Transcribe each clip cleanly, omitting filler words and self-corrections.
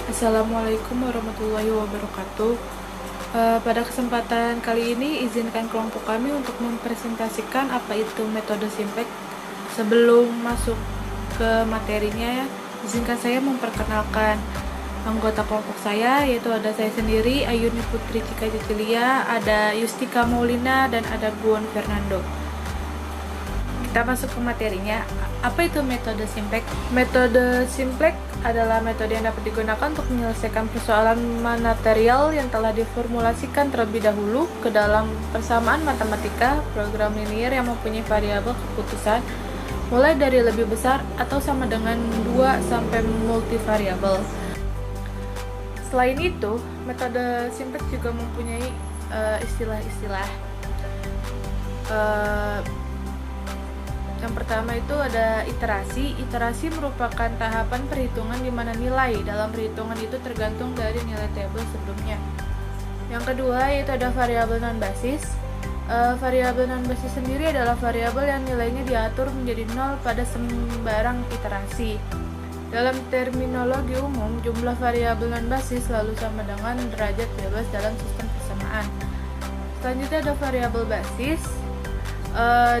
Assalamualaikum warahmatullahi wabarakatuh. Pada kesempatan kali ini, izinkan kelompok kami untuk mempresentasikan apa itu metode Simplex. Sebelum masuk ke materinya, izinkan saya memperkenalkan anggota kelompok saya, yaitu ada saya sendiri, Ayuni Putri Cika Cecilia, ada Yustika Maulina, dan ada Guon Fernando. Kita masuk ke materinya. Apa itu metode Simplex? Metode Simplex adalah metode yang dapat digunakan untuk menyelesaikan persoalan material yang telah diformulasikan terlebih dahulu ke dalam persamaan matematika program linear yang mempunyai variabel keputusan mulai dari lebih besar atau sama dengan 2 sampai multivariabel. Selain itu, metode Simplex juga mempunyai istilah-istilah. Yang pertama itu ada iterasi. Iterasi merupakan tahapan perhitungan di mana nilai dalam perhitungan itu tergantung dari nilai tabel sebelumnya. Yang kedua yaitu ada variabel non-basis. Variabel non-basis sendiri adalah variabel yang nilainya diatur menjadi 0 pada sembarang iterasi. Dalam terminologi umum, jumlah variabel non-basis selalu sama dengan derajat bebas dalam sistem persamaan. Selanjutnya ada variabel basis,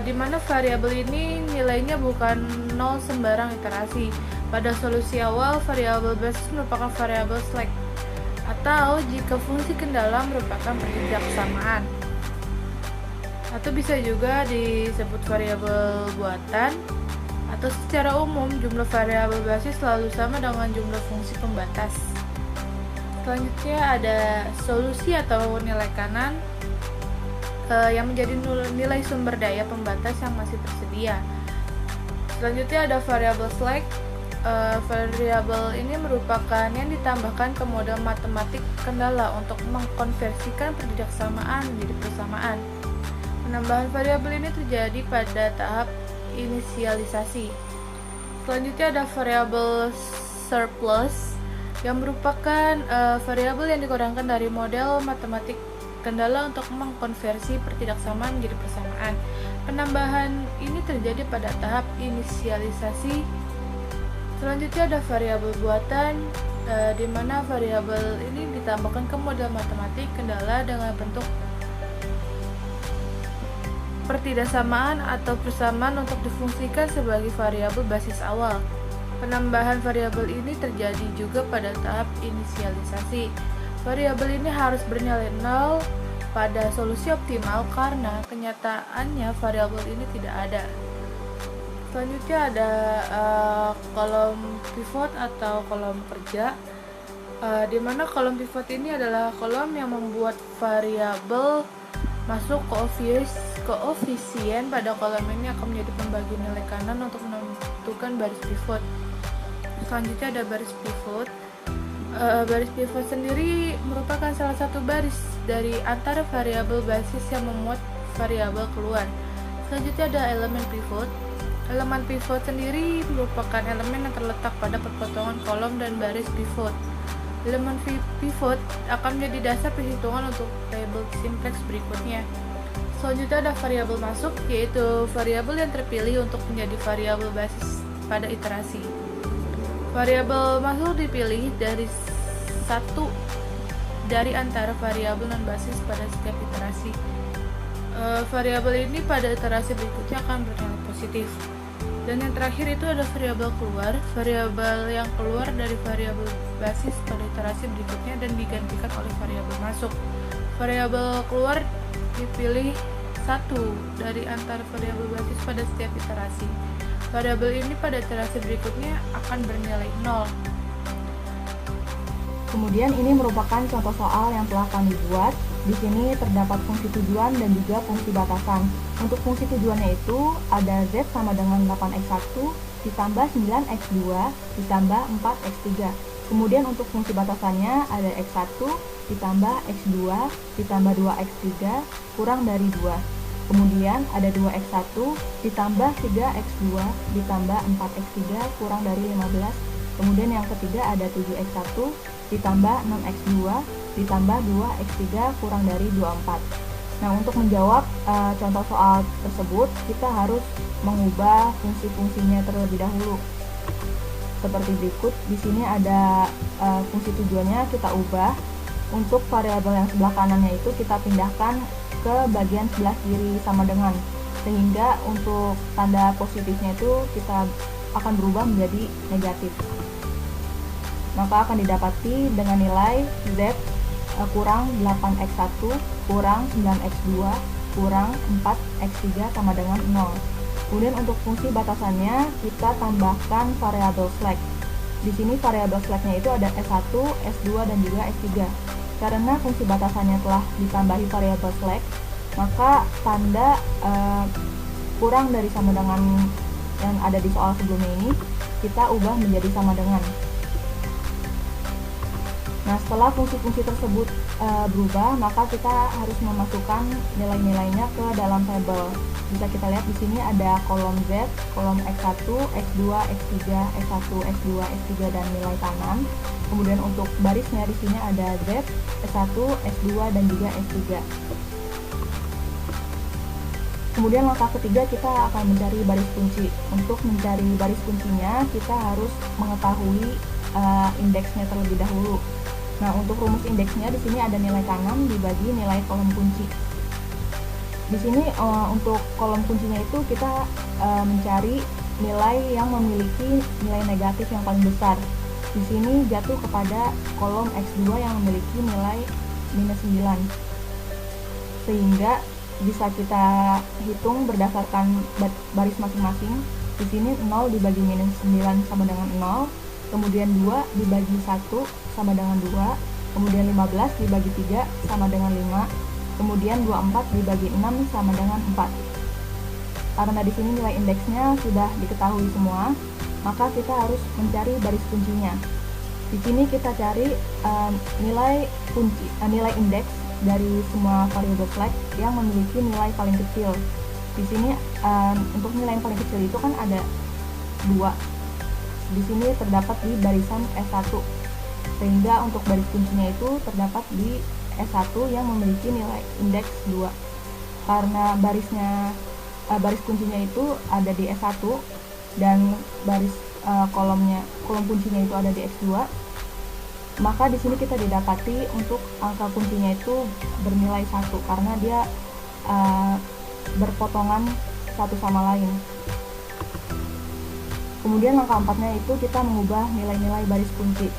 di mana variabel ini nilainya bukan 0 sembarang iterasi. Pada solusi awal, variabel basis merupakan variabel slack, atau jika fungsi kendala merupakan pertidaksamaan, atau bisa juga disebut variabel buatan. Atau secara umum, jumlah variabel basis selalu sama dengan jumlah fungsi pembatas. Selanjutnya ada solusi atau nilai kanan, yang menjadi nilai sumber daya pembatas yang masih tersedia. Selanjutnya ada variabel slack. Variabel ini merupakan yang ditambahkan ke model matematik kendala untuk mengkonversikan pertidaksamaan menjadi persamaan. Penambahan variabel ini terjadi pada tahap inisialisasi. Selanjutnya ada variabel surplus, yang merupakan variabel yang dikurangkan dari model matematik kendala untuk mengkonversi pertidaksamaan menjadi persamaan. Penambahan ini terjadi pada tahap inisialisasi. Selanjutnya ada variabel buatan, di mana variabel ini ditambahkan ke model matematik kendala dengan bentuk pertidaksamaan atau persamaan untuk difungsikan sebagai variabel basis awal. Penambahan variabel ini terjadi juga pada tahap inisialisasi. Variabel ini harus bernilai 0 pada solusi optimal karena kenyataannya variabel ini tidak ada. Selanjutnya ada kolom pivot atau kolom kerja, di mana kolom pivot ini adalah kolom yang membuat variabel masuk koefisien pada kolom ini akan menjadi pembagi nilai kanan untuk menentukan baris pivot. Selanjutnya ada baris pivot. Baris pivot sendiri merupakan salah satu baris dari antara variabel basis yang memuat variabel keluar. Selanjutnya ada elemen pivot. Elemen pivot sendiri merupakan elemen yang terletak pada perpotongan kolom dan baris pivot. Elemen pivot akan menjadi dasar perhitungan untuk tabel Simplex berikutnya. Selanjutnya ada variabel masuk, yaitu variabel yang terpilih untuk menjadi variabel basis pada iterasi. Variabel masuk dipilih dari satu dari antara variabel non-basis pada setiap iterasi. Variabel ini pada iterasi berikutnya akan bernilai positif. Dan yang terakhir itu ada variabel keluar. Variabel yang keluar dari variabel basis pada iterasi berikutnya dan digantikan oleh variabel masuk. Variabel keluar dipilih satu dari antara variabel basis pada setiap iterasi. Variabel ini pada iterasi berikutnya akan bernilai 0. Kemudian ini merupakan contoh soal yang telah kami buat. Di sini terdapat fungsi tujuan dan juga fungsi batasan. Untuk fungsi tujuannya itu ada Z sama dengan 8x1 ditambah 9x2 ditambah 4x3. Kemudian untuk fungsi batasannya ada x1 ditambah x2 ditambah 2x3 kurang dari 2. Kemudian ada 2x1 ditambah 3x2 ditambah 4x3 kurang dari 15. Kemudian yang ketiga ada 7x1 ditambah 6x2 ditambah 2x3 kurang dari 24. Nah, untuk menjawab contoh soal tersebut, kita harus mengubah fungsi-fungsinya terlebih dahulu. seperti berikut. Di sini ada fungsi tujuannya kita ubah. Untuk variabel yang sebelah kanannya itu kita pindahkan ke bagian sebelah kiri sama dengan, sehingga untuk tanda positifnya itu kita akan berubah menjadi negatif. Maka akan didapati dengan nilai Z kurang 8x1 kurang 9x2 kurang 4x3 sama dengan 0. Kemudian untuk fungsi batasannya kita tambahkan variabel slack. Di sini variabel slacknya itu ada S1, S2, dan juga S3. Karena fungsi batasannya telah ditambahi variabel slack, maka tanda kurang dari sama dengan yang ada di soal sebelumnya ini kita ubah menjadi sama dengan. Nah, setelah fungsi-fungsi tersebut berubah, maka kita harus memasukkan nilai-nilainya ke dalam tabel. Bisa kita lihat di sini ada kolom Z, kolom X1, X2, X3, S1, S2, S3, dan nilai kanan. Kemudian untuk barisnya di sini ada Z, S1, S2, dan juga S3. Kemudian langkah ketiga kita akan mencari baris kunci. Untuk mencari baris kuncinya kita harus mengetahui indeksnya terlebih dahulu. Nah, untuk rumus indeksnya di sini ada nilai kanan dibagi nilai kolom kunci. Di sini untuk kolom kuncinya itu kita mencari nilai yang memiliki nilai negatif yang paling besar. Di sini jatuh kepada kolom X2 yang memiliki nilai minus 9. Sehingga bisa kita hitung berdasarkan baris masing-masing. Di sini 0 dibagi minus 9 sama dengan 0, kemudian 2 dibagi 1 sama dengan 2, kemudian 15 dibagi 3 sama dengan 5, kemudian 24 dibagi 6 sama dengan 4. Karena di sini nilai indeksnya sudah diketahui semua, maka kita harus mencari baris kuncinya. Di sini kita cari nilai indeks dari semua variabel slack yang memiliki nilai paling kecil. Di sini untuk nilai yang paling kecil itu kan ada 2. Di sini terdapat di barisan S1. Sehingga untuk baris kuncinya itu terdapat di S1 yang memiliki nilai indeks 2. Karena baris kuncinya itu ada di S1 dan kolom kuncinya itu ada di X2, maka di sini kita didapati untuk angka kuncinya itu bernilai 1 karena dia berpotongan satu sama lain. Kemudian langkah 4-nya itu kita mengubah nilai-nilai baris kunci.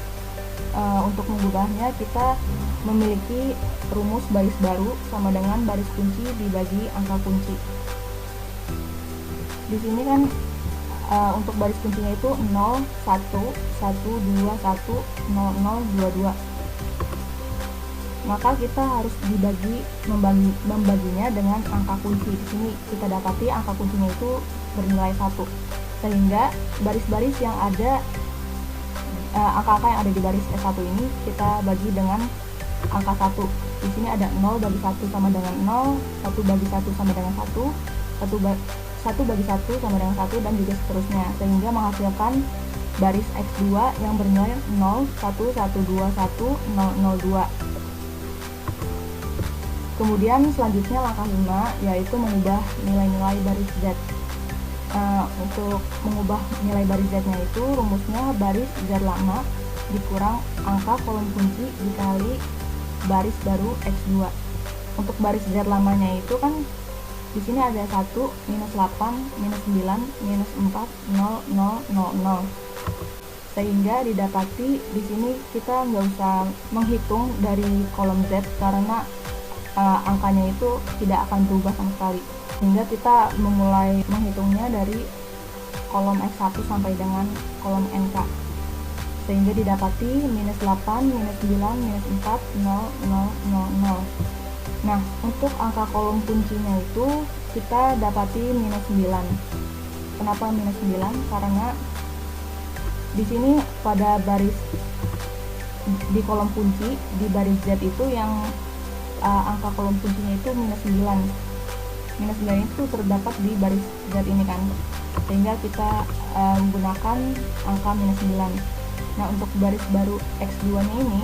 Untuk mengubahnya kita memiliki rumus baris baru sama dengan baris kunci dibagi angka kunci. Di sini kan untuk baris kuncinya itu 0, 1, 1, 2, 1, 0, 0, 2, 2. Maka kita harus membaginya dengan angka kunci. Di sini kita dapati angka kuncinya itu bernilai 1. Sehingga baris-baris yang ada angka-angka yang ada di baris S1 ini kita bagi dengan angka 1. Di sini ada 0 bagi 1 sama dengan 0, 1 bagi 1 sama dengan 1, 1 bagi 1 sama dengan 1, dan juga seterusnya, sehingga menghasilkan baris X2 yang bernilai 0, 1, 1, 2, 1, 0, 0, 2. Kemudian selanjutnya langkah 5 yaitu mengubah nilai-nilai baris Z. Untuk mengubah nilai baris Z-nya itu rumusnya baris Z lama dikurang angka kolom kunci dikali baris baru X2. Untuk baris Z lamanya itu kan di sini ada 1, minus 8, minus 9, minus 4, 0, 0, 0, 0. Sehingga didapati di sini kita nggak usah menghitung dari kolom Z karena angkanya itu tidak akan berubah sama sekali. Sehingga kita memulai menghitungnya dari kolom X1 sampai dengan kolom NK. Sehingga didapati minus 8, minus 9, minus 4, 0, 0, 0, 0. Nah, untuk angka kolom kuncinya itu kita dapati minus 9. Kenapa minus 9? Karena di sini pada baris di kolom kunci di baris Z itu yang angka kolom kuncinya itu minus 9. Minus 9 itu terdapat di baris Z ini kan, sehingga kita menggunakan angka minus 9. Nah, untuk baris baru X2 nya ini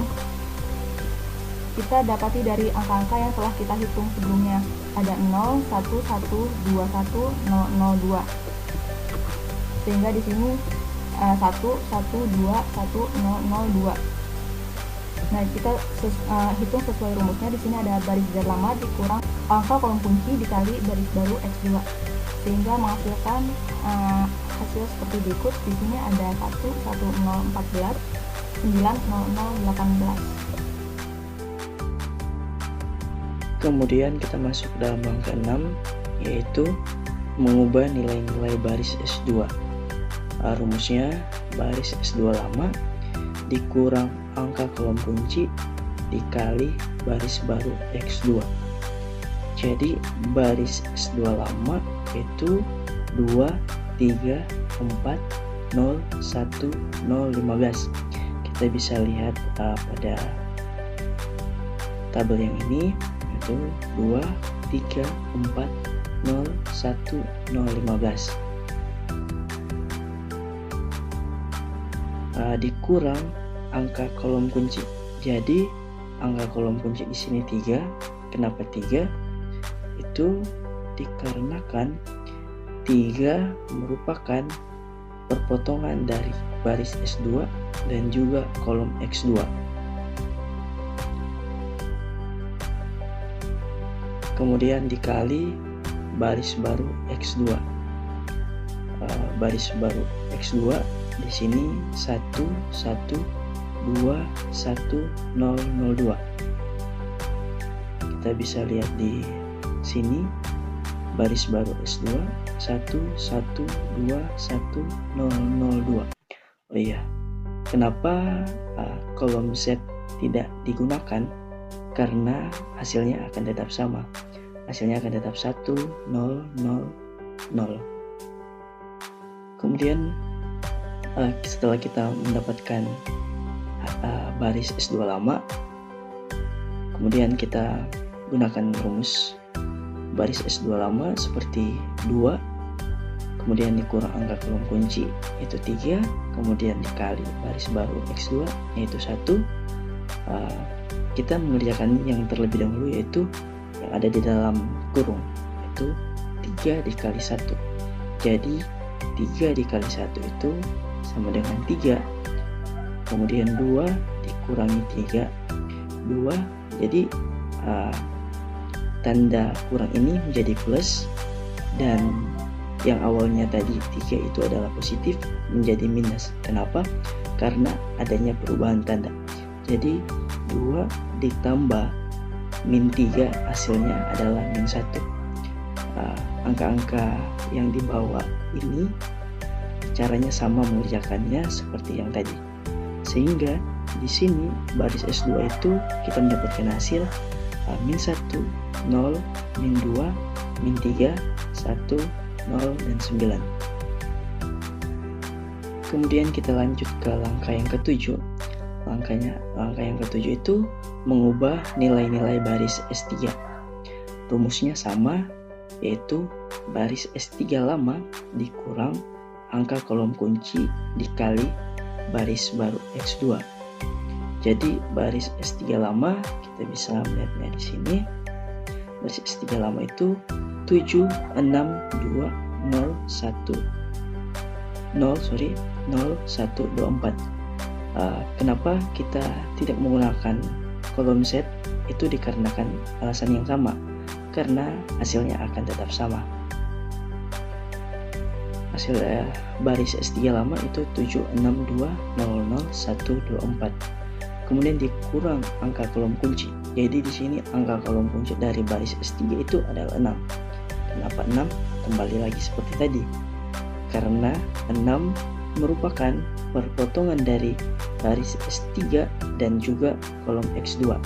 kita dapati dari angka-angka yang telah kita hitung sebelumnya. Ada 0, 1, 1, 2, 1, 0, 0, 2. Sehingga di sini 1, 1, 2, 1, 0, 0, 2. Nah, kita hitung sesuai rumusnya. Di sini ada baris Z lama dikurang angka kolom kunci dikali baris baru X2, sehingga menghasilkan hasil seperti berikut. Di sini ada 1, 1, 0, 14, 9, 0, 0, 18. Kemudian kita masuk dalam langkah 6, yaitu mengubah nilai-nilai baris S2. Rumusnya baris S2 lama dikurang angka kolom kunci dikali baris baru X2. Jadi baris S2 lama itu 2, 3, 4, 0, 1, 0, 15. Kita bisa lihat pada tabel yang ini, itu 2, 3, 4, 0, 1, 0, 15. Dikurang angka kolom kunci. Jadi angka kolom kunci di sini 3. Kenapa 3? Itu dikarenakan 3 merupakan perpotongan dari baris S2 dan juga kolom X2. Kemudian dikali baris baru X2. Baris baru X2 di sini 1, 1, 2, 1, 0, 0, 2. Kita bisa lihat di sini baris baru S2 1, 1, 2, 1, 0, 0, 2. Oh iya, kenapa kolom Z tidak digunakan? Karena hasilnya akan tetap sama. Hasilnya akan tetap 1, 0, 0, 0. Kemudian setelah kita mendapatkan baris S2 lama, kemudian kita gunakan rumus baris S2 lama seperti 2, kemudian dikurang angka kolom kunci yaitu 3, kemudian dikali baris baru X2 yaitu 1. Kita mengerjakan yang terlebih dahulu, yaitu yang ada di dalam kurung, yaitu 3 dikali 1. Jadi 3 dikali 1 itu sama dengan 3. Kemudian 2 dikurangi 3, 2. Jadi tanda kurang ini menjadi plus, dan yang awalnya tadi 3 itu adalah positif menjadi minus. Kenapa? Karena adanya perubahan tanda. Jadi 2 ditambah min 3 hasilnya adalah min 1. Angka-angka yang di bawah ini caranya sama mengerjakannya seperti yang tadi, sehingga di sini baris S2 itu kita mendapatkan hasil min 1, 0, min 2, min 3, 1, 0, dan 9. Kemudian kita lanjut ke langkah yang ketujuh. Langkah yang ketujuh itu mengubah nilai-nilai baris S3. Rumusnya sama, yaitu baris S3 lama dikurang angka kolom kunci dikali baris baru X2. Jadi baris S3 lama kita bisa melihatnya di sini. Baris S3 lama itu 7, 6, 2, 0, 1, 0, 1, 2, 4. Kenapa kita tidak menggunakan kolom Z? Itu dikarenakan alasan yang sama, karena hasilnya akan tetap sama. Hasil baris S3 lama itu 7, 6, 2, 0, 0, 1, 2, 4. Kemudian dikurang angka kolom kunci. Jadi di sini angka kolom kunci dari baris S3 itu adalah 6. Kenapa 6? Kembali lagi seperti tadi. Karena 6 merupakan perpotongan dari baris S3 dan juga kolom X2.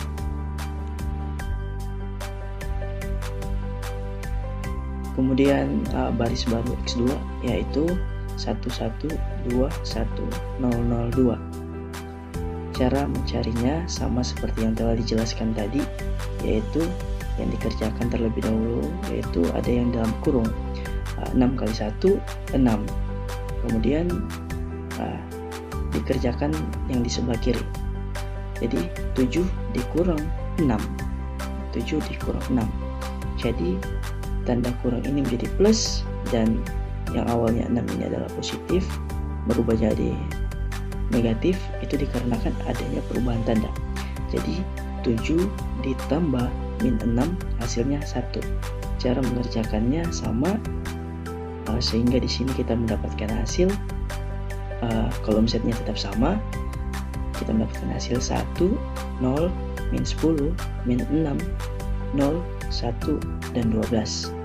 Kemudian baris baru X2 yaitu 1, 1, 2, 1, 0, 0, 2. Cara mencarinya sama seperti yang telah dijelaskan tadi, yaitu yang dikerjakan terlebih dahulu, yaitu ada yang dalam kurung 6 kali 1, 6. Kemudian dikerjakan yang di sebelah kiri. Jadi 7 dikurang 6, 7 dikurang 6. Jadi tanda kurang ini menjadi plus, dan yang awalnya 6 ini adalah positif, berubah jadi negatif itu dikarenakan adanya perubahan tanda. Jadi 7 ditambah min 6 hasilnya 1. Cara mengerjakannya sama, sehingga di sini kita mendapatkan hasil kolom setnya tetap sama. Kita mendapatkan hasil 1, 0, min 10, min 6, 0, 1, dan 12.